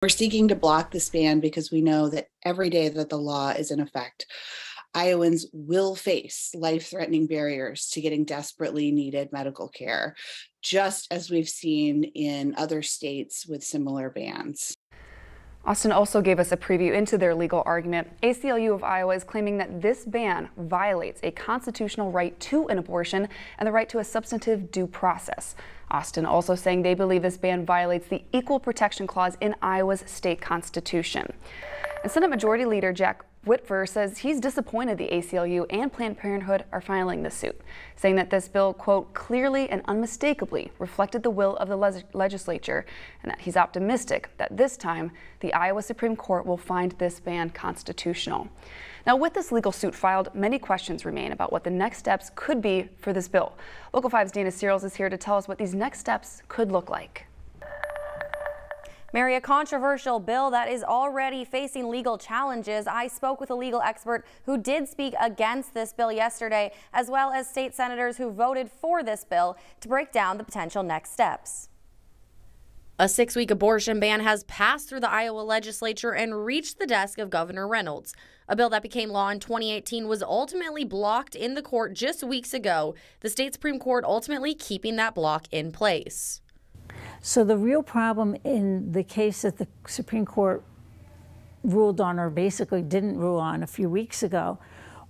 We're seeking to block this ban because we know that every day that the law is in effect, Iowans will face life-threatening barriers to getting desperately needed medical care, just as we've seen in other states with similar bans. Austin also gave us a preview into their legal argument. ACLU of Iowa is claiming that this ban violates a constitutional right to an abortion and the right to a substantive due process. Austin also saying they believe this ban violates the Equal Protection Clause in Iowa's state constitution. And Senate Majority Leader Jack Whitver says he's disappointed the ACLU and Planned Parenthood are filing this suit, saying that this bill, quote, clearly and unmistakably reflected the will of the legislature, and that he's optimistic that this time the Iowa Supreme Court will find this ban constitutional. Now, with this legal suit filed, many questions remain about what the next steps could be for this bill. Local 5's Dana Searles is here to tell us what these next steps could look like. Mary, a controversial bill that is already facing legal challenges. I spoke with a legal expert who did speak against this bill yesterday, as well as state senators who voted for this bill, to break down the potential next steps. A 6-week abortion ban has passed through the Iowa legislature and reached the desk of Governor Reynolds. A bill that became law in 2018 was ultimately blocked in the court just weeks ago, the state Supreme Court ultimately keeping that block in place. So the real problem in the case that the Supreme Court ruled on, or basically didn't rule on a few weeks ago,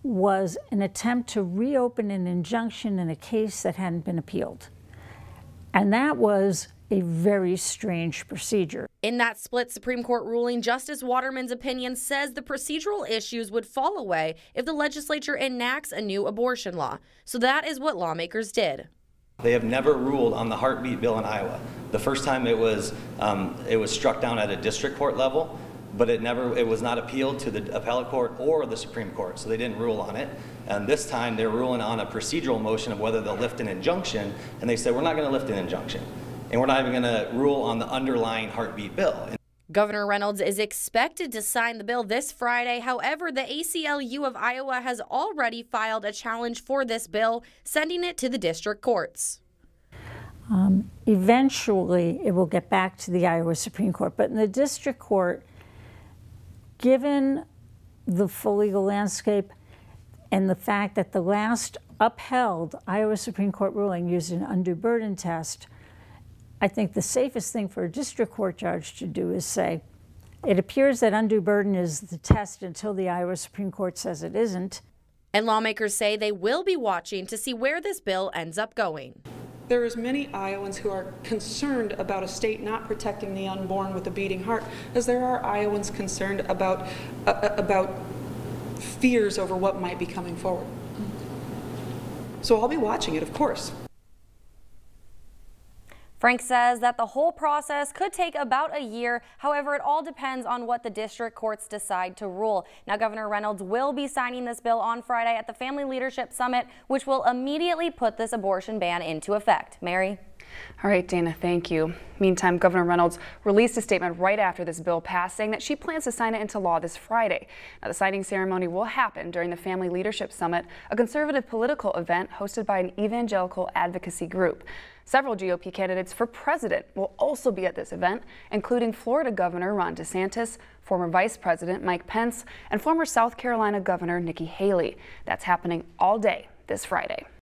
was an attempt to reopen an injunction in a case that hadn't been appealed. And that was a very strange procedure. In that split Supreme Court ruling, Justice Waterman's opinion says the procedural issues would fall away if the legislature enacts a new abortion law. So that is what lawmakers did. They have never ruled on the heartbeat bill in Iowa. The first time it was struck down at a district court level, but it was not appealed to the appellate court or the Supreme Court, so they didn't rule on it. And this time they're ruling on a procedural motion of whether they'll lift an injunction, and they said we're not going to lift an injunction, and we're not even going to rule on the underlying heartbeat bill. Governor Reynolds is expected to sign the bill this Friday. However, the ACLU of Iowa has already filed a challenge for this bill, sending it to the district courts. Eventually, it will get back to the Iowa Supreme Court. But in the district court, given the full legal landscape and the fact that the last upheld Iowa Supreme Court ruling used an undue burden test, I think the safest thing for a district court judge to do is say, it appears that undue burden is the test until the Iowa Supreme Court says it isn't. And lawmakers say they will be watching to see where this bill ends up going. There is many Iowans who are concerned about a state not protecting the unborn with a beating heart, as there are Iowans concerned about fears over what might be coming forward. So I'll be watching it, of course. Frank says that the whole process could take about a year. However, it all depends on what the district courts decide to rule. Now, Governor Reynolds will be signing this bill on Friday at the Family Leadership Summit, which will immediately put this abortion ban into effect. Mary? All right, Dana, thank you. Meantime, Governor Reynolds released a statement right after this bill passed, saying that she plans to sign it into law this Friday. Now, the signing ceremony will happen during the Family Leadership Summit, a conservative political event hosted by an evangelical advocacy group. Several GOP candidates for president will also be at this event, including Florida Governor Ron DeSantis, former Vice President Mike Pence, and former South Carolina Governor Nikki Haley. That's happening all day this Friday.